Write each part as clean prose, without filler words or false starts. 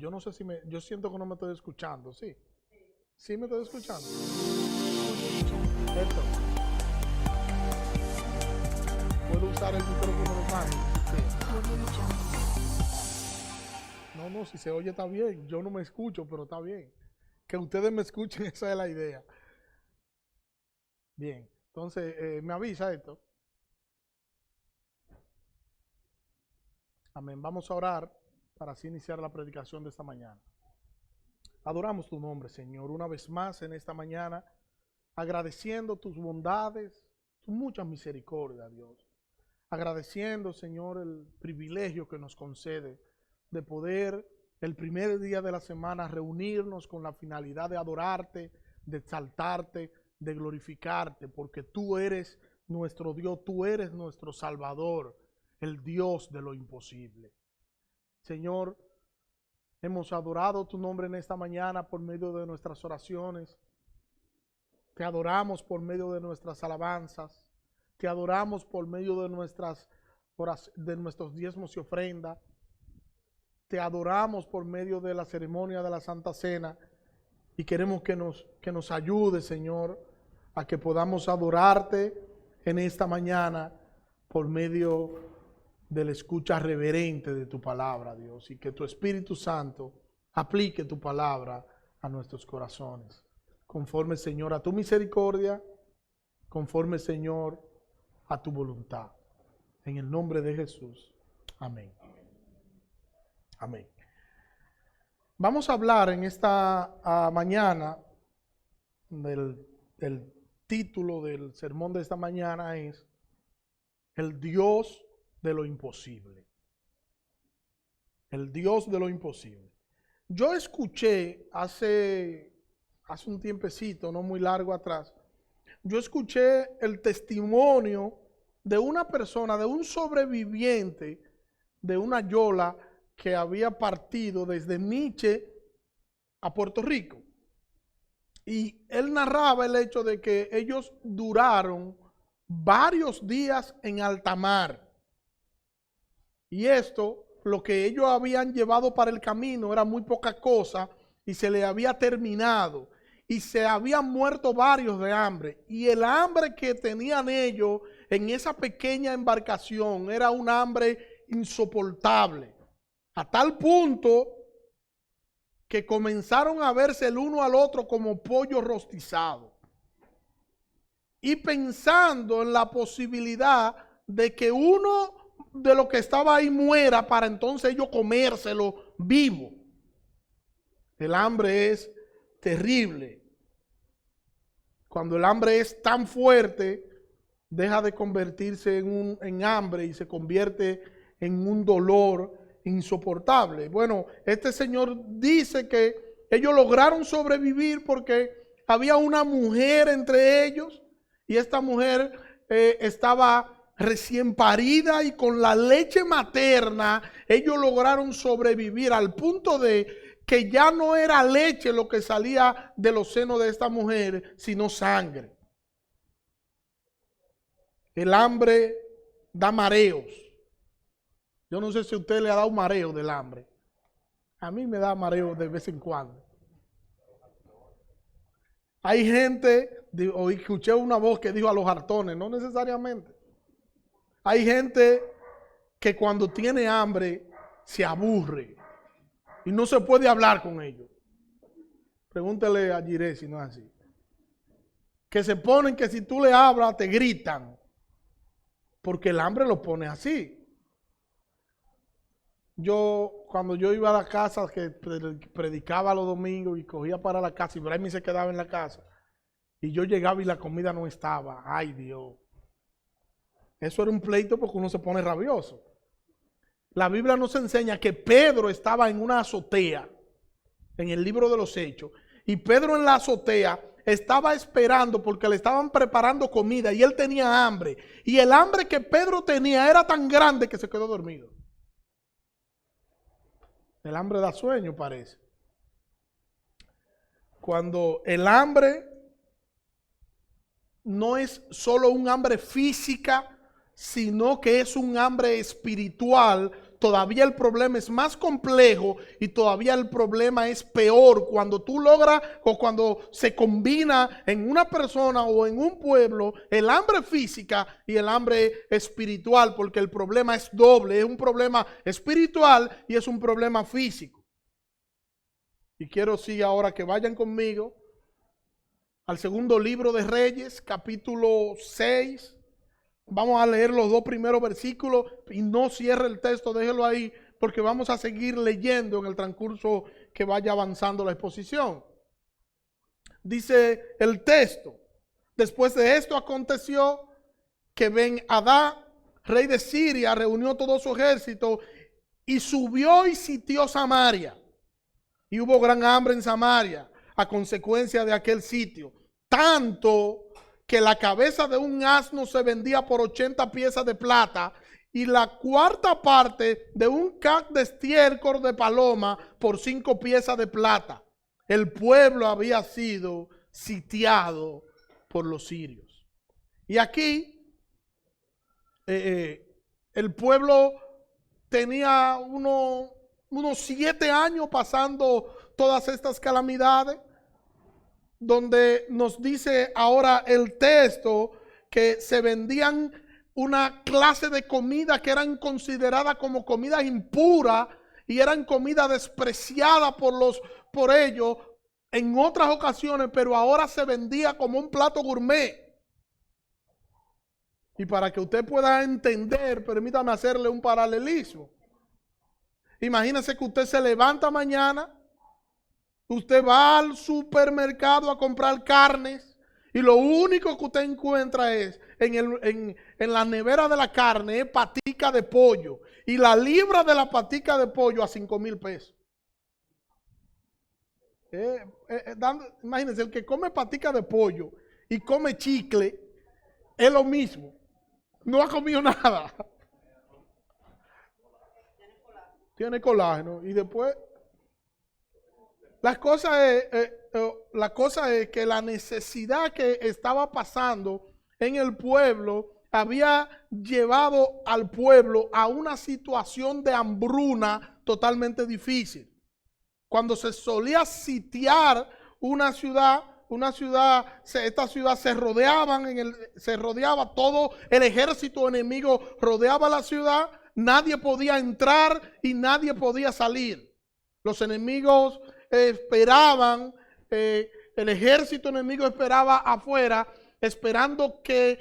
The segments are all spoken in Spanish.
Yo no sé si yo siento que no me estoy escuchando, ¿sí? ¿Sí me estoy escuchando? Esto. ¿Puedo usar el micrófono normal? Sí. No, si se oye está bien. Yo no me escucho, pero está bien. Que ustedes me escuchen, esa es la idea. Bien, entonces, ¿me avisa esto? Amén. Vamos a orar para así iniciar la predicación de esta mañana. Adoramos tu nombre, Señor, una vez más en esta mañana, agradeciendo tus bondades, tus muchas misericordias, Dios. Agradeciendo, Señor, el privilegio que nos concede de poder el primer día de la semana reunirnos con la finalidad de adorarte, de exaltarte, de glorificarte, porque tú eres nuestro Dios, tú eres nuestro Salvador, el Dios de lo imposible. Señor, hemos adorado tu nombre en esta mañana por medio de nuestras oraciones. Te adoramos por medio de nuestras alabanzas. Te adoramos por medio de nuestros diezmos y ofrendas. Te adoramos por medio de la ceremonia de la Santa Cena. Y queremos que nos ayude, Señor, a que podamos adorarte en esta mañana por medio de la escucha reverente de tu palabra, Dios, y que tu Espíritu Santo aplique tu palabra a nuestros corazones. Conforme, Señor, a tu misericordia, conforme, Señor, a tu voluntad. En el nombre de Jesús. Amén. Amén. Vamos a hablar en esta mañana del título del sermón de esta mañana es El Dios de lo imposible. El Dios de lo imposible. Yo escuché hace un tiempecito, no muy largo atrás, yo escuché el testimonio de una persona, de un sobreviviente de una yola que había partido desde Nietzsche a Puerto Rico. Y él narraba el hecho de que ellos duraron varios días en alta mar. Y esto, lo que ellos habían llevado para el camino era muy poca cosa y se le había terminado. Y se habían muerto varios de hambre. Y el hambre que tenían ellos en esa pequeña embarcación era un hambre insoportable. A tal punto que comenzaron a verse el uno al otro como pollo rostizado. Y pensando en la posibilidad de que uno de los que estaba ahí muera para entonces ellos comérselo vivo. El hambre es terrible. Cuando el hambre es tan fuerte, deja de convertirse en hambre y se convierte en un dolor insoportable. Bueno, este señor dice que ellos lograron sobrevivir porque había una mujer entre ellos y esta mujer estaba recién parida y con la leche materna ellos lograron sobrevivir al punto de que ya no era leche lo que salía de los senos de esta mujer, sino sangre. El hambre da mareos. Yo no sé si a usted le ha dado mareo del hambre. A mí me da mareo de vez en cuando. Hay gente, o escuché una voz que dijo a los hartones, no necesariamente. Hay gente que cuando tiene hambre se aburre y no se puede hablar con ellos. Pregúntele a Jiré si no es así. Que se ponen que si tú le hablas te gritan. Porque el hambre lo pone así. Cuando yo iba a la casa, que predicaba los domingos y cogía para la casa, y Ibrahim se quedaba en la casa, y yo llegaba y la comida no estaba. Ay, Dios. Eso era un pleito porque uno se pone rabioso. La Biblia nos enseña que Pedro estaba en una azotea, en el libro de los Hechos, y Pedro en la azotea estaba esperando porque le estaban preparando comida y él tenía hambre. Y el hambre que Pedro tenía era tan grande que se quedó dormido. El hambre da sueño, parece. Cuando el hambre no es solo un hambre física, sino que es un hambre espiritual, todavía el problema es más complejo y todavía el problema es peor cuando tú logras o cuando se combina en una persona o en un pueblo el hambre física y el hambre espiritual, porque el problema es doble, es un problema espiritual y es un problema físico. Y quiero sí ahora que vayan conmigo al segundo libro de Reyes, capítulo 6. Vamos a leer los 2 primeros versículos y no cierre el texto, déjelo ahí, porque vamos a seguir leyendo en el transcurso que vaya avanzando la exposición. Dice el texto: después de esto aconteció que Ben-Hadad, rey de Siria, reunió todo su ejército y subió y sitió Samaria. Y hubo gran hambre en Samaria a consecuencia de aquel sitio, tanto que la cabeza de un asno se vendía por 80 piezas de plata y la cuarta parte de un cac de estiércol de paloma por 5 piezas de plata. El pueblo había sido sitiado por los sirios. Y aquí el pueblo tenía unos 7 años pasando todas estas calamidades, donde nos dice ahora el texto que se vendían una clase de comida que eran consideradas como comida impura y eran comida despreciada por ellos en otras ocasiones, pero ahora se vendía como un plato gourmet. Y para que usted pueda entender, permítame hacerle un paralelismo. Imagínese que usted se levanta mañana, usted va al supermercado a comprar carnes y lo único que usted encuentra es en la nevera de la carne es patica de pollo y la libra de la patica de pollo a 5,000 pesos. Imagínense, el que come patica de pollo y come chicle es lo mismo. No ha comido nada. Tiene colágeno y después... La cosa es que la necesidad que estaba pasando en el pueblo había llevado al pueblo a una situación de hambruna totalmente difícil. Cuando se solía sitiar una ciudad, esta ciudad se rodeaba todo el ejército enemigo, rodeaba la ciudad, nadie podía entrar y nadie podía salir. Los enemigos esperaban, el ejército enemigo esperaba afuera, esperando que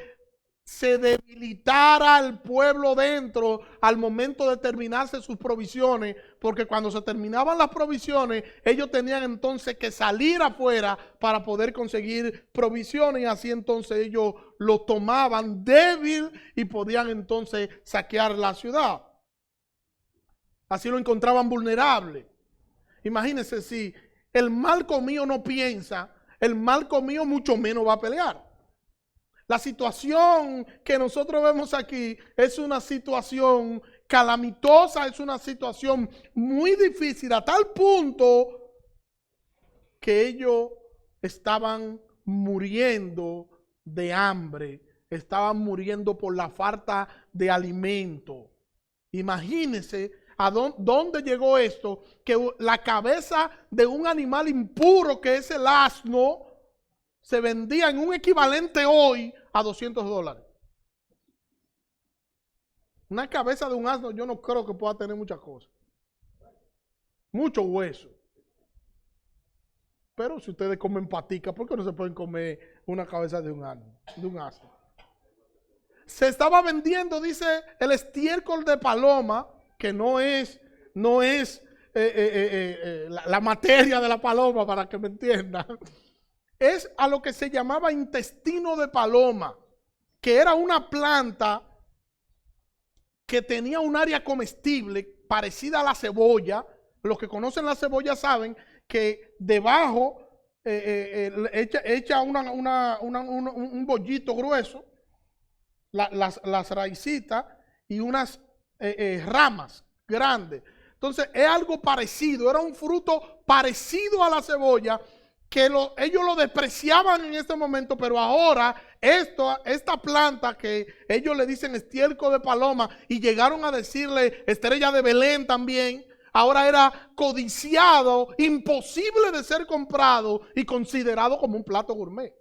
se debilitara el pueblo dentro al momento de terminarse sus provisiones, porque cuando se terminaban las provisiones, ellos tenían entonces que salir afuera para poder conseguir provisiones, y así entonces ellos lo tomaban débil y podían entonces saquear la ciudad. Así lo encontraban vulnerable. Imagínense, si el mal comido no piensa, el mal comido mucho menos va a pelear. La situación que nosotros vemos aquí es una situación calamitosa, es una situación muy difícil, a tal punto que ellos estaban muriendo de hambre, estaban muriendo por la falta de alimento. Imagínense ¿a dónde llegó esto? Que la cabeza de un animal impuro que es el asno se vendía en un equivalente hoy a $200. Una cabeza de un asno yo no creo que pueda tener muchas cosas. Mucho hueso. Pero si ustedes comen patica, ¿por qué no se pueden comer una cabeza de un asno? Se estaba vendiendo, dice, el estiércol de paloma, que no es la materia de la paloma, para que me entiendan. Es a lo que se llamaba intestino de paloma, que era una planta que tenía un área comestible parecida a la cebolla. Los que conocen la cebolla saben que debajo echa un bollito grueso, las raicitas y unas ramas grandes. Entonces es algo parecido, era un fruto parecido a la cebolla, que ellos lo despreciaban en este momento, pero ahora esta planta que ellos le dicen estiércol de paloma y llegaron a decirle estrella de Belén también, ahora era codiciado, imposible de ser comprado y considerado como un plato gourmet.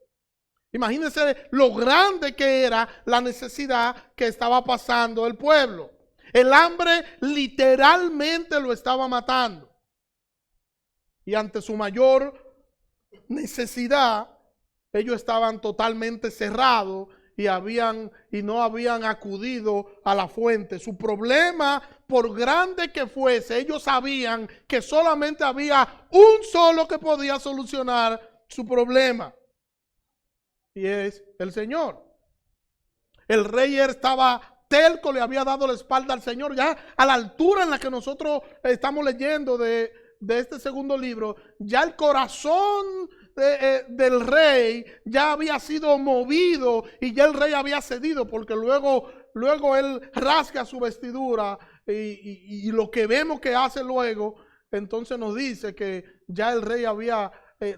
Imagínense lo grande que era la necesidad que estaba pasando el pueblo. El hambre literalmente lo estaba matando. Y ante su mayor necesidad, ellos estaban totalmente cerrados y no habían acudido a la fuente. Su problema, por grande que fuese, ellos sabían que solamente había un solo que podía solucionar su problema. Y es el Señor. El rey estaba terco, le había dado la espalda al Señor. Ya a la altura en la que nosotros estamos leyendo de este segundo libro, ya el corazón del rey ya había sido movido y ya el rey había cedido, porque luego él rasga su vestidura y lo que vemos que hace luego, entonces nos dice que ya el rey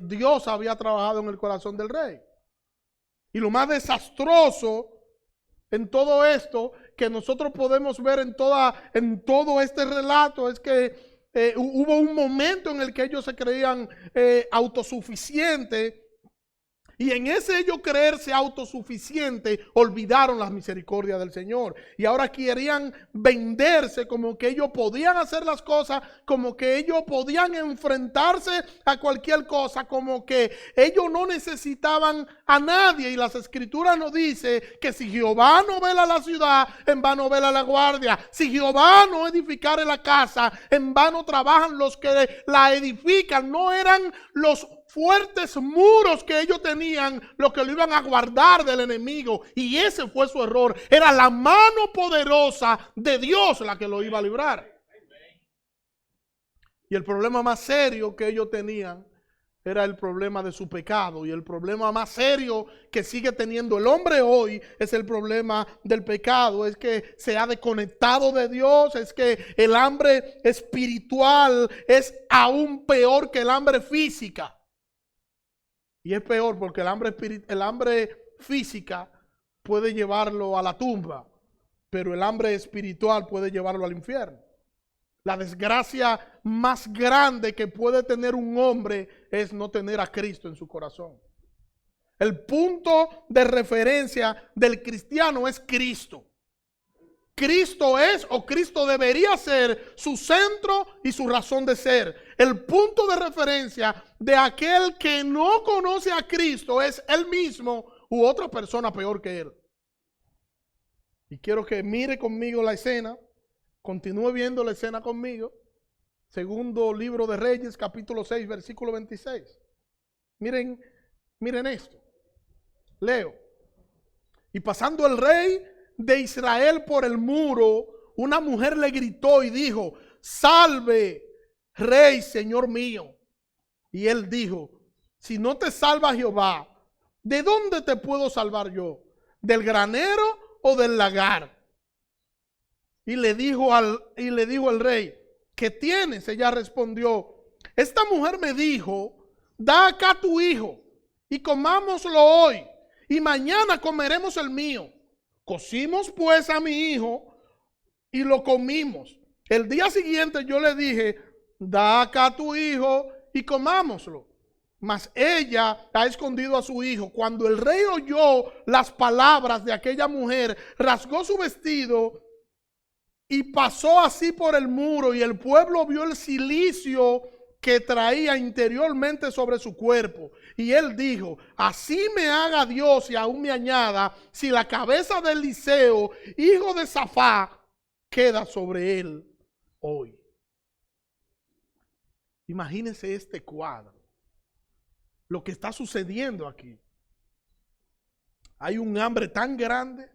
Dios había trabajado en el corazón del rey. Y lo más desastroso en todo esto que nosotros podemos ver en todo este relato es que hubo un momento en el que ellos se creían autosuficientes, y en ese ellos creerse autosuficiente olvidaron las misericordias del Señor y ahora querían venderse como que ellos podían hacer las cosas, como que ellos podían enfrentarse a cualquier cosa, como que ellos no necesitaban a nadie. Y las escrituras nos dice que si Jehová no vela la ciudad, en vano vela la guardia. Si Jehová no edificare la casa, en vano trabajan los que la edifican. No eran los fuertes muros que ellos tenían los que lo iban a guardar del enemigo, y ese fue su error. Era la mano poderosa de Dios la que lo iba a librar. Y el problema más serio que ellos tenían era el problema de su pecado, y el problema más serio que sigue teniendo el hombre hoy es el problema del pecado. Es que se ha desconectado de Dios, es que el hambre espiritual es aún peor que el hambre física. Y es peor porque el hambre física puede llevarlo a la tumba, pero el hambre espiritual puede llevarlo al infierno. La desgracia más grande que puede tener un hombre es no tener a Cristo en su corazón. El punto de referencia del cristiano es Cristo. Cristo es, o Cristo debería ser, su centro y su razón de ser. El punto de referencia de aquel que no conoce a Cristo es él mismo u otra persona peor que él. Y quiero que mire conmigo la escena, continúe viendo la escena conmigo. Segundo libro de Reyes, capítulo 6, versículo 26. Miren esto. Leo. Y pasando el rey de Israel por el muro, una mujer le gritó y dijo: salve, rey, señor mío. Y él dijo: si no te salva Jehová, ¿de dónde te puedo salvar yo? ¿Del granero o del lagar? Y le dijo el rey: ¿qué tienes? Ella respondió: esta mujer me dijo: da acá tu hijo y comámoslo hoy, y mañana comeremos el mío. Cocimos pues a mi hijo y lo comimos. El día siguiente yo le dije: da acá tu hijo y comámoslo. Mas ella ha escondido a su hijo. Cuando el rey oyó las palabras de aquella mujer, rasgó su vestido y pasó así por el muro, y el pueblo vio el cilicio que traía interiormente sobre su cuerpo. Y él dijo: así me haga Dios y aún me añada, si la cabeza de Eliseo, hijo de Safá, queda sobre él hoy. Imagínense este cuadro, lo que está sucediendo aquí. Hay un hambre tan grande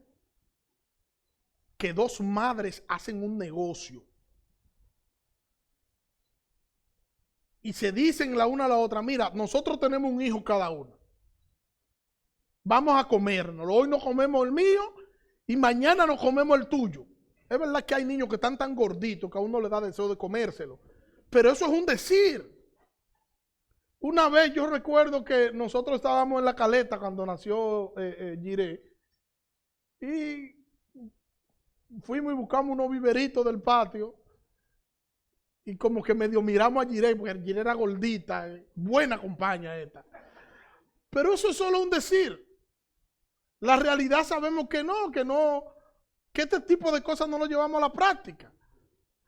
que dos madres hacen un negocio y se dicen la una a la otra: mira, nosotros tenemos un hijo cada uno, vamos a comérnoslo. Hoy nos comemos el mío y mañana nos comemos el tuyo. Es verdad que hay niños que están tan gorditos que a uno le da deseo de comérselo, pero eso es un decir. Una vez yo recuerdo que nosotros estábamos en La Caleta cuando nació Jiré, y fuimos y buscamos unos viveritos del patio y como que medio miramos a Jiré, porque Jiré era gordita, buena compañía esta. Pero eso es solo un decir. La realidad sabemos que no, que este tipo de cosas no lo llevamos a la práctica.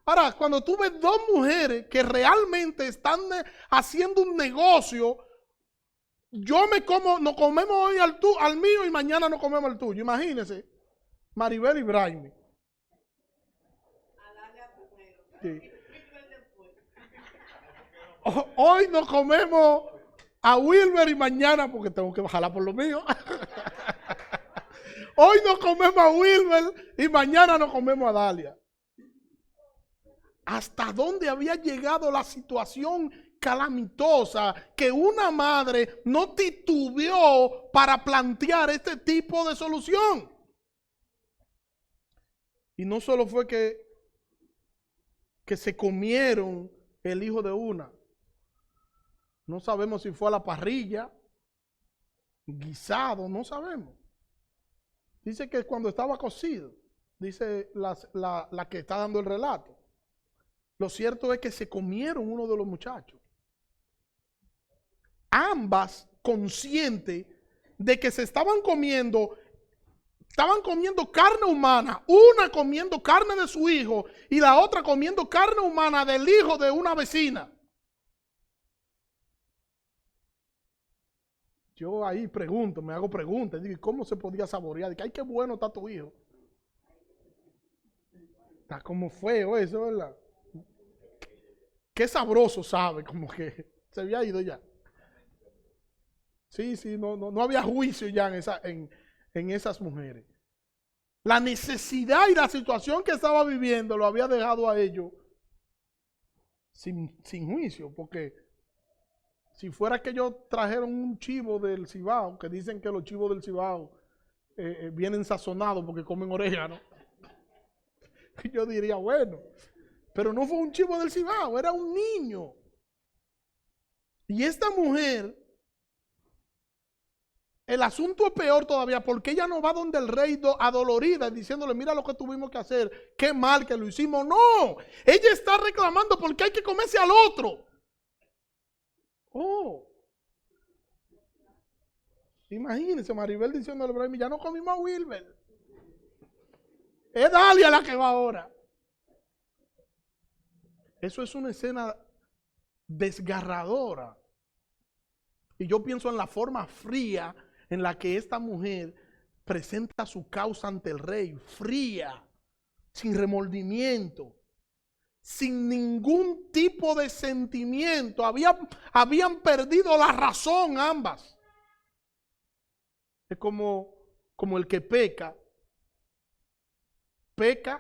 Ahora, cuando tú ves dos mujeres que realmente están haciendo un negocio, nos comemos hoy al mío y mañana nos comemos al tuyo. Imagínense, Maribel y Braime. Sí. Hoy nos comemos a Wilber y mañana, porque tengo que bajarla por lo mío. Hoy nos comemos a Wilber y mañana nos comemos a Dalia. Hasta dónde había llegado la situación calamitosa que una madre no titubeó para plantear este tipo de solución. Y no solo fue que se comieron el hijo de una. No sabemos si fue a la parrilla, guisado, no sabemos. Dice que cuando estaba cocido, dice la que está dando el relato. Lo cierto es que se comieron uno de los muchachos. Ambas conscientes de que se estaban comiendo carne humana, una comiendo carne de su hijo y la otra comiendo carne humana del hijo de una vecina. Yo ahí me hago preguntas, digo, ¿cómo se podía saborear? Digo, ay, qué bueno está tu hijo. Está como feo eso, ¿verdad? Qué sabroso sabe, como que se había ido ya. Sí, no había juicio ya en esas mujeres. La necesidad y la situación que estaba viviendo lo había dejado a ellos sin juicio, porque si fuera que ellos trajeron un chivo del Cibao, que dicen que los chivos del Cibao vienen sazonados porque comen orégano, yo diría, bueno, pero no fue un chivo del Cibao, era un niño. Y esta mujer, el asunto es peor todavía porque ella no va donde el rey adolorida diciéndole, mira lo que tuvimos que hacer, qué mal que lo hicimos. No, ella está reclamando porque hay que comerse al otro. Oh, imagínense Maribel diciéndole, Brahim, ya no comimos a Wilber. Es Dalia la que va ahora. Eso es una escena desgarradora. Y yo pienso en la forma fría en la que esta mujer presenta su causa ante el rey. Fría, sin remordimiento, sin ningún tipo de sentimiento. Habían perdido la razón ambas. Es como el que peca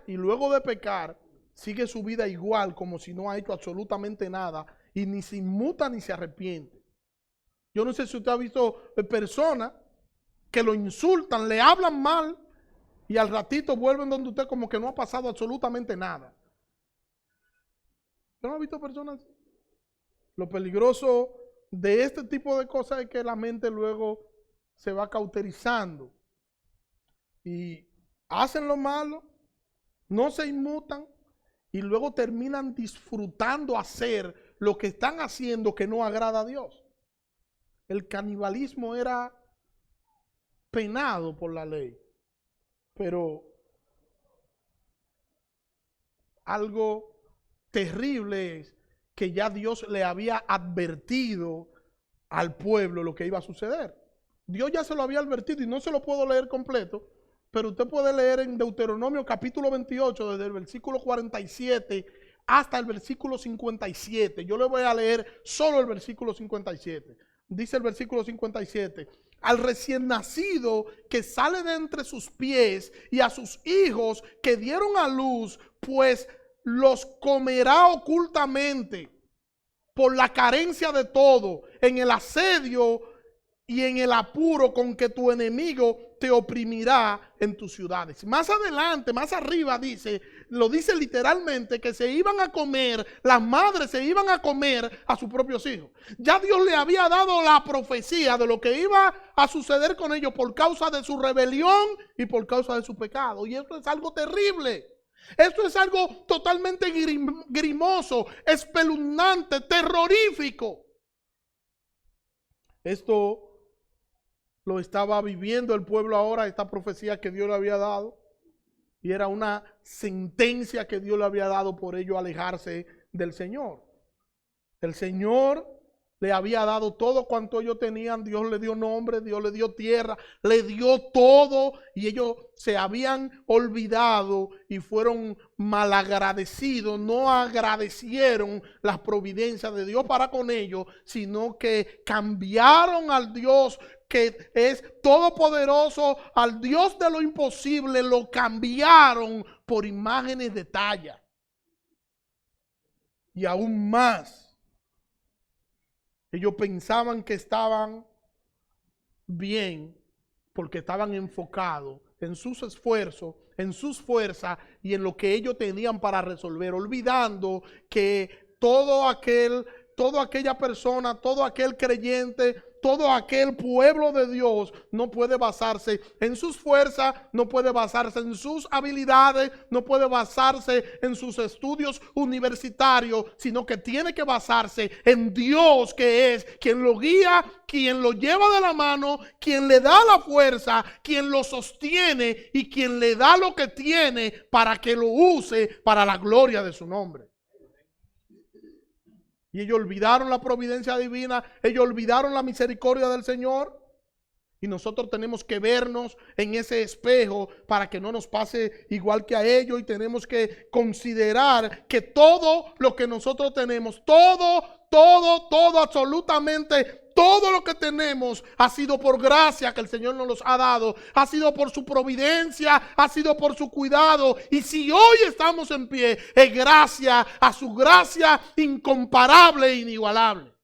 y luego de pecar sigue su vida igual como si no ha hecho absolutamente nada y ni se inmuta ni se arrepiente. Yo no sé si usted ha visto personas que lo insultan, le hablan mal y al ratito vuelven donde usted como que no ha pasado absolutamente nada. ¿Usted no ha visto personas así? Lo peligroso de este tipo de cosas es que la mente luego se va cauterizando y hacen lo malo, no se inmutan y luego terminan disfrutando hacer lo que están haciendo que no agrada a Dios. El canibalismo era penado por la ley, pero algo terrible es que ya Dios le había advertido al pueblo lo que iba a suceder. Dios ya se lo había advertido y no se lo puedo leer completo, pero usted puede leer en Deuteronomio capítulo 28, desde el versículo 47 hasta el versículo 57. Yo le voy a leer solo el versículo 57. Dice el versículo 57, al recién nacido que sale de entre sus pies y a sus hijos que dieron a luz, pues los comerá ocultamente por la carencia de todo, en el asedio y en el apuro con que tu enemigo te oprimirá en tus ciudades. Más adelante, más arriba dice, lo dice literalmente, que se iban a comer, las madres se iban a comer a sus propios hijos. Ya Dios le había dado la profecía de lo que iba a suceder con ellos por causa de su rebelión y por causa de su pecado. Y esto es algo terrible. Esto es algo totalmente grimoso, espeluznante, terrorífico. Esto lo estaba viviendo el pueblo ahora, esta profecía que Dios le había dado. Y era una sentencia que Dios le había dado por ello alejarse del Señor. El Señor le había dado todo cuanto ellos tenían. Dios le dio nombre, Dios le dio tierra, le dio todo. Y ellos se habían olvidado y fueron malagradecidos. No agradecieron las providencias de Dios para con ellos, sino que cambiaron al Dios que es todopoderoso, al Dios de lo imposible, lo cambiaron por imágenes de talla. Y aún más, ellos pensaban que estaban bien porque estaban enfocados en sus esfuerzos, en sus fuerzas y en lo que ellos tenían para resolver, olvidando que toda aquella persona, todo aquel creyente, todo aquel pueblo de Dios no puede basarse en sus fuerzas, no puede basarse en sus habilidades, no puede basarse en sus estudios universitarios, sino que tiene que basarse en Dios, que es quien lo guía, quien lo lleva de la mano, quien le da la fuerza, quien lo sostiene y quien le da lo que tiene para que lo use para la gloria de su nombre. Y ellos olvidaron la providencia divina, ellos olvidaron la misericordia del Señor. Y nosotros tenemos que vernos en ese espejo para que no nos pase igual que a ellos. Y tenemos que considerar que todo lo que nosotros tenemos, todo, absolutamente todo lo que tenemos ha sido por gracia que el Señor nos los ha dado. Ha sido por su providencia, ha sido por su cuidado. Y si hoy estamos en pie, es gracias a su gracia incomparable e inigualable.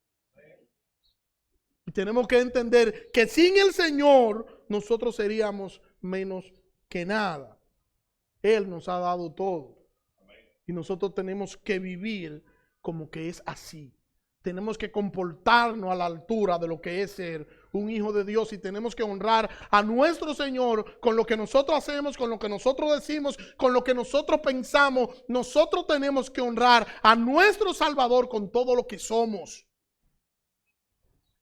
Y tenemos que entender que sin el Señor nosotros seríamos menos que nada. Él nos ha dado todo. Y nosotros tenemos que vivir como que es así. Tenemos que comportarnos a la altura de lo que es ser un hijo de Dios y tenemos que honrar a nuestro Señor con lo que nosotros hacemos, con lo que nosotros decimos, con lo que nosotros pensamos. Nosotros tenemos que honrar a nuestro Salvador con todo lo que somos.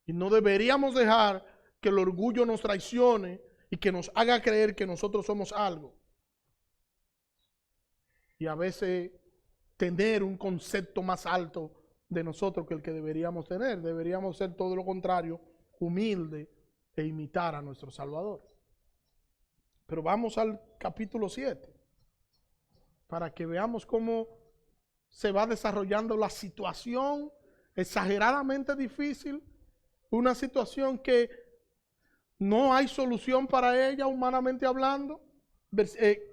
Y no deberíamos dejar que el orgullo nos traicione y que nos haga creer que nosotros somos algo. Y a veces tener un concepto más alto de nosotros que el que deberíamos tener. Deberíamos ser todo lo contrario, humilde e imitar a nuestro Salvador. Pero vamos al capítulo 7 para que veamos cómo se va desarrollando la situación exageradamente difícil, una situación que no hay solución para ella humanamente hablando.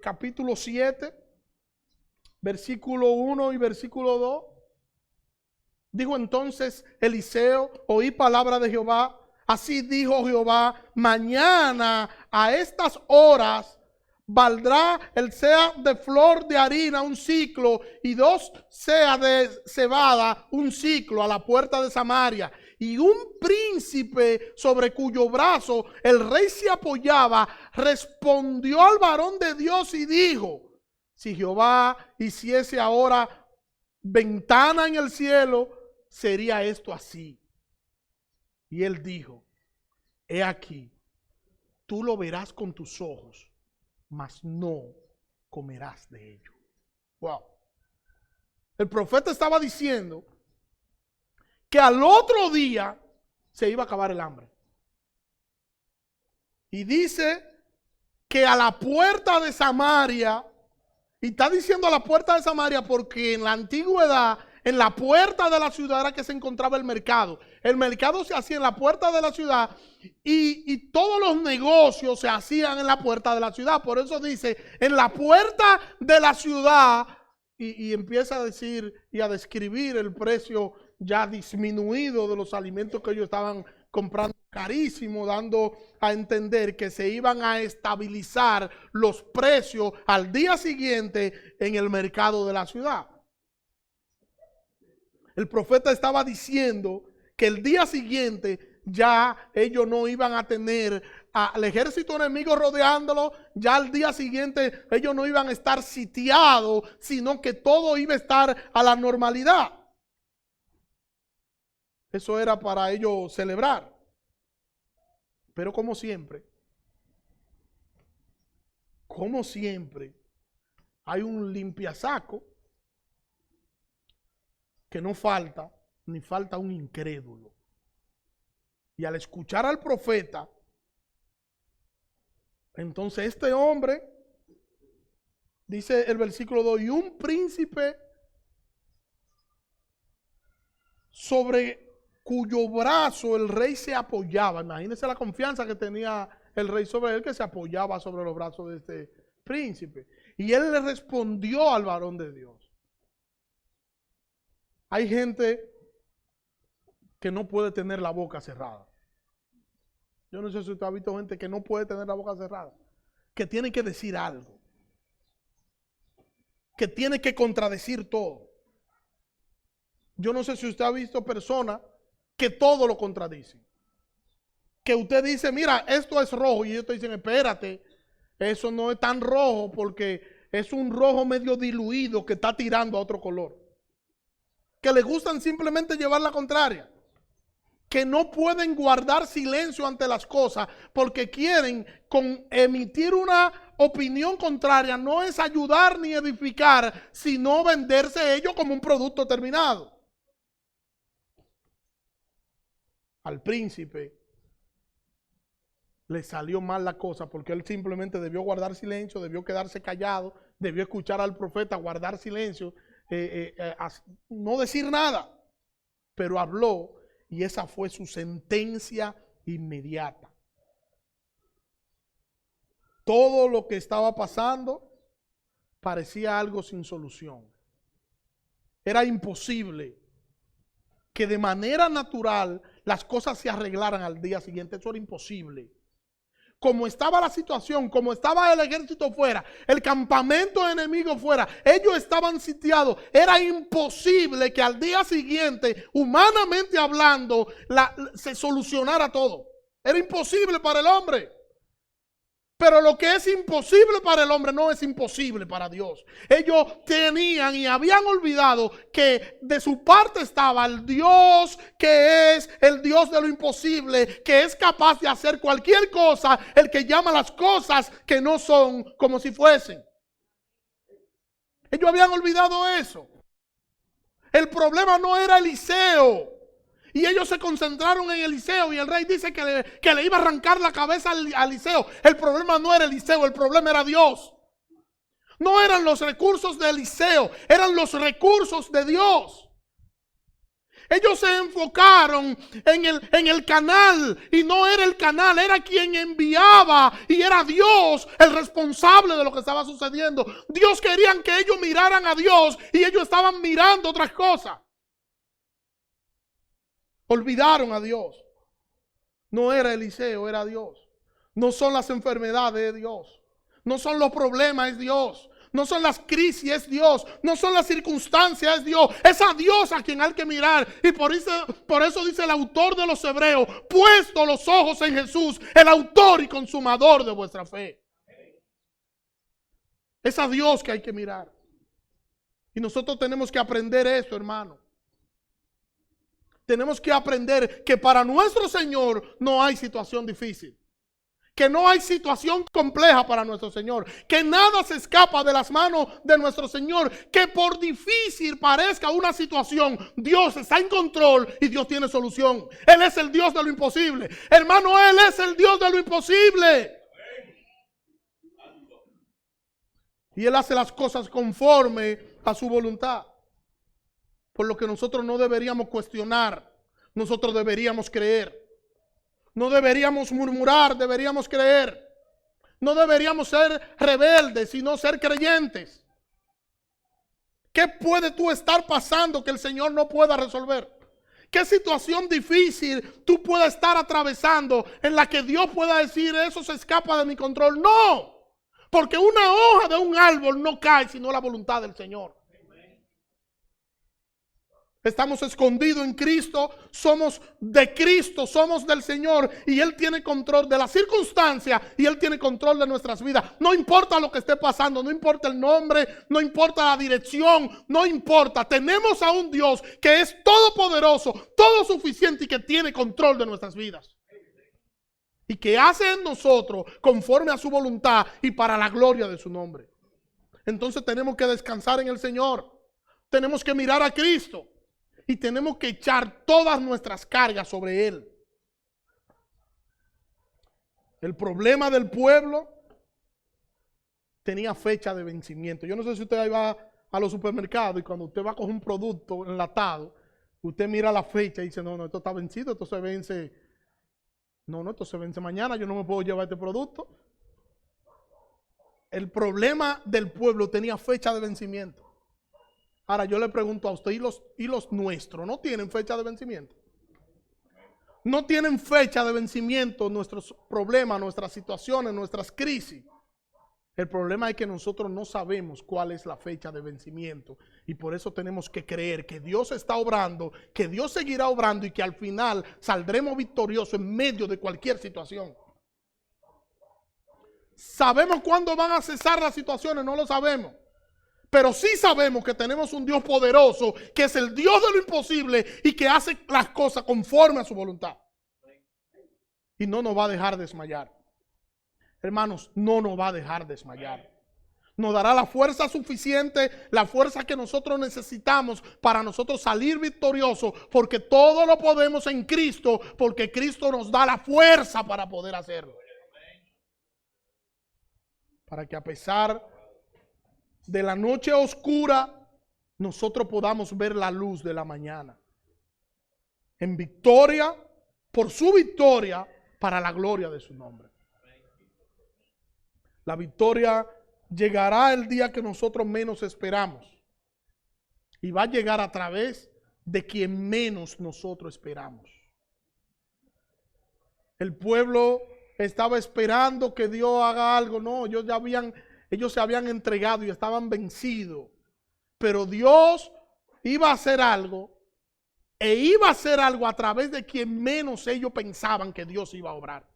Capítulo 7, versículo 1 y versículo 2. Dijo entonces Eliseo: oí palabra de Jehová. Así dijo Jehová: mañana a estas horas valdrá el seah de flor de harina un ciclo y 2 seas de cebada un ciclo a la puerta de Samaria. Y un príncipe sobre cuyo brazo el rey se apoyaba respondió al varón de Dios y dijo: si Jehová hiciese ahora ventana en el cielo, sería esto así. Y él dijo: he aquí, tú lo verás con tus ojos, mas no comerás de ello. Wow. El profeta estaba diciendo que al otro día se iba a acabar el hambre. Y dice que a la puerta de Samaria, y está diciendo a la puerta de Samaria porque en la antigüedad, en la puerta de la ciudad era que se encontraba el mercado. El mercado se hacía en la puerta de la ciudad y todos los negocios se hacían en la puerta de la ciudad. Por eso dice, en la puerta de la ciudad, y empieza a decir y a describir el precio ya disminuido de los alimentos que ellos estaban comprando carísimo, dando a entender que se iban a estabilizar los precios al día siguiente en el mercado de la ciudad. El profeta estaba diciendo que el día siguiente ya ellos no iban a tener al ejército enemigo rodeándolo, ya al día siguiente ellos no iban a estar sitiados, sino que todo iba a estar a la normalidad. Eso era para ellos celebrar. Pero como siempre, hay un limpiasaco que no falta, ni falta un incrédulo. Y al escuchar al profeta, entonces este hombre, dice el versículo 2, y un príncipe sobre cuyo brazo el rey se apoyaba. Imagínense la confianza que tenía el rey sobre él, que se apoyaba sobre los brazos de este príncipe. Y él le respondió al varón de Dios. Hay gente que no puede tener la boca cerrada. Yo no sé si usted ha visto gente que no puede tener la boca cerrada, que tiene que decir algo, que tiene que contradecir todo. Yo no sé si usted ha visto personas que todo lo contradicen. Que usted dice, mira, esto es rojo, y ellos te dicen, espérate, eso no es tan rojo porque es un rojo medio diluido que está tirando a otro color. Que le gustan simplemente llevar la contraria. Que no pueden guardar silencio ante las cosas porque quieren con emitir una opinión contraria, no es ayudar ni edificar, sino venderse ellos como un producto terminado. Al príncipe le salió mal la cosa porque él simplemente debió guardar silencio, debió quedarse callado, debió escuchar al profeta, guardar silencio, no decir nada, pero habló y esa fue su sentencia inmediata. Todo lo que estaba pasando parecía algo sin solución. Era imposible que de manera natural las cosas se arreglaran al día siguiente. Eso era imposible. Como estaba la situación, como estaba el ejército fuera, el campamento enemigo fuera, ellos estaban sitiados. Era imposible que al día siguiente, humanamente hablando, se solucionara todo. Era imposible para el hombre. Pero lo que es imposible para el hombre no es imposible para Dios. Ellos tenían y habían olvidado que de su parte estaba el Dios que es el Dios de lo imposible, que es capaz de hacer cualquier cosa, el que llama las cosas que no son como si fuesen. Ellos habían olvidado eso. El problema no era Eliseo. Y ellos se concentraron en Eliseo y el rey dice que le iba a arrancar la cabeza a Eliseo. El problema no era Eliseo, el problema era Dios. No eran los recursos de Eliseo, eran los recursos de Dios. Ellos se enfocaron en el canal y no era el canal, era quien enviaba y era Dios el responsable de lo que estaba sucediendo. Dios querían que ellos miraran a Dios y ellos estaban mirando otras cosas. Olvidaron a Dios. No era Eliseo, era Dios. No son las enfermedades, es Dios. No son los problemas, es Dios. No son las crisis, es Dios. No son las circunstancias, es Dios. Es a Dios a quien hay que mirar. Y por eso dice el autor de los Hebreos, puesto los ojos en Jesús, el autor y consumador de vuestra fe. Es a Dios que hay que mirar. Y nosotros tenemos que aprender esto, hermano. Tenemos que aprender que para nuestro Señor no hay situación difícil. Que no hay situación compleja para nuestro Señor. Que nada se escapa de las manos de nuestro Señor. Que por difícil parezca una situación, Dios está en control y Dios tiene solución. Él es el Dios de lo imposible. Hermano, Él es el Dios de lo imposible. Y Él hace las cosas conforme a su voluntad. Por lo que nosotros no deberíamos cuestionar, nosotros deberíamos creer. No deberíamos murmurar, deberíamos creer. No deberíamos ser rebeldes, sino ser creyentes. ¿Qué puede tú estar pasando que el Señor no pueda resolver? ¿Qué situación difícil tú puedas estar atravesando en la que Dios pueda decir eso se escapa de mi control? No, porque una hoja de un árbol no cae sino la voluntad del Señor. Estamos escondidos en Cristo, somos de Cristo, somos del Señor y Él tiene control de las circunstancias y Él tiene control de nuestras vidas. No importa lo que esté pasando, no importa el nombre, no importa la dirección, no importa. Tenemos a un Dios que es todopoderoso, todo suficiente y que tiene control de nuestras vidas. Y que hace en nosotros conforme a su voluntad y para la gloria de su nombre. Entonces tenemos que descansar en el Señor. Tenemos que mirar a Cristo. Y tenemos que echar todas nuestras cargas sobre Él. El problema del pueblo tenía fecha de vencimiento. Yo no sé si usted va a los supermercados y cuando usted va a coger un producto enlatado, usted mira la fecha y dice, no, esto está vencido, esto se vence. No, esto se vence mañana, yo no me puedo llevar este producto. El problema del pueblo tenía fecha de vencimiento. Ahora yo le pregunto a usted, ¿y los nuestros no tienen fecha de vencimiento? No tienen fecha de vencimiento nuestros problemas, nuestras situaciones, nuestras crisis. El problema es que nosotros no sabemos cuál es la fecha de vencimiento y por eso tenemos que creer que Dios está obrando, que Dios seguirá obrando y que al final saldremos victoriosos en medio de cualquier situación. ¿Sabemos cuándo van a cesar las situaciones? No lo sabemos. Pero sí sabemos que tenemos un Dios poderoso, que es el Dios de lo imposible y que hace las cosas conforme a su voluntad. Y no nos va a dejar desmayar. Hermanos, no nos va a dejar desmayar. Nos dará la fuerza suficiente, la fuerza que nosotros necesitamos para nosotros salir victoriosos, porque todo lo podemos en Cristo, porque Cristo nos da la fuerza para poder hacerlo. Para que a pesar de la noche oscura, nosotros podamos ver la luz de la mañana. En victoria, por su victoria, para la gloria de su nombre. La victoria llegará el día que nosotros menos esperamos. Y va a llegar a través de quien menos nosotros esperamos. El pueblo estaba esperando que Dios haga algo. No, ellos se habían entregado y estaban vencidos. Pero Dios iba a hacer algo. E iba a hacer algo a través de quien menos ellos pensaban que Dios iba a obrar.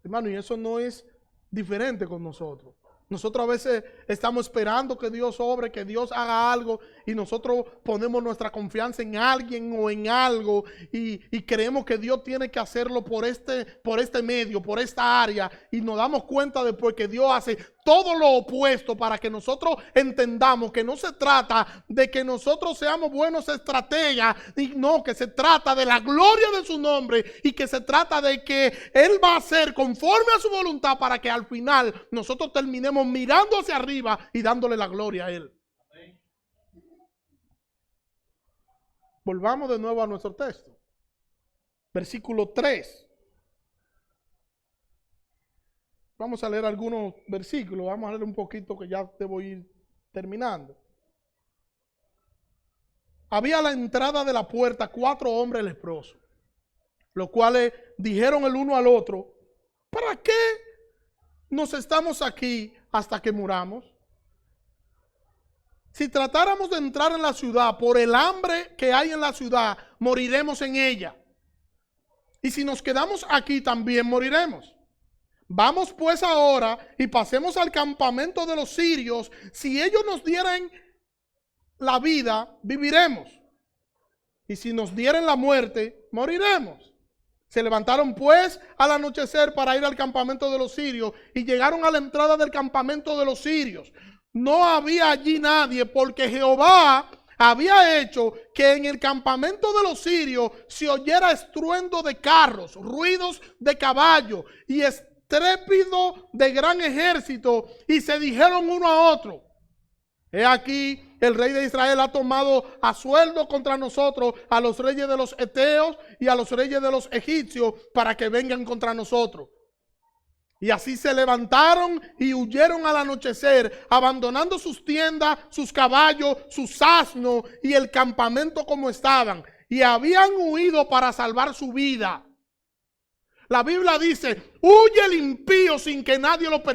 Hermano, y eso no es diferente con nosotros. Nosotros a veces estamos esperando que Dios obre, que Dios haga algo y nosotros ponemos nuestra confianza en alguien o en algo y creemos que Dios tiene que hacerlo por este medio, por esta área y nos damos cuenta después que Dios hace todo lo opuesto para que nosotros entendamos que no se trata de que nosotros seamos buenos estrategas, y no, que se trata de la gloria de su nombre y que se trata de que Él va a hacer conforme a su voluntad para que al final nosotros terminemos mirando hacia arriba y dándole la gloria a Él. Volvamos de nuevo a nuestro texto. Versículo 3. Vamos a leer algunos versículos, vamos a leer un poquito que ya debo ir terminando. Había a la entrada de la puerta 4 hombres leprosos, los cuales dijeron el uno al otro, ¿para qué nos estamos aquí hasta que muramos? Si tratáramos de entrar en la ciudad por el hambre que hay en la ciudad, moriremos en ella. Y si nos quedamos aquí, también moriremos. Vamos pues ahora y pasemos al campamento de los sirios. Si ellos nos dieran la vida, viviremos. Y si nos dieren la muerte, moriremos. Se levantaron pues al anochecer para ir al campamento de los sirios y llegaron a la entrada del campamento de los sirios. No había allí nadie porque Jehová había hecho que en el campamento de los sirios se oyera estruendo de carros, ruidos de caballo y estrépito de gran ejército, y se dijeron uno a otro: he aquí, el rey de Israel ha tomado a sueldo contra nosotros a los reyes de los heteos y a los reyes de los egipcios para que vengan contra nosotros. Y así se levantaron y huyeron al anochecer, abandonando sus tiendas, sus caballos, sus asnos y el campamento como estaban. y habían huido para salvar su vida. La Biblia dice, huye el impío sin que nadie lo persiga.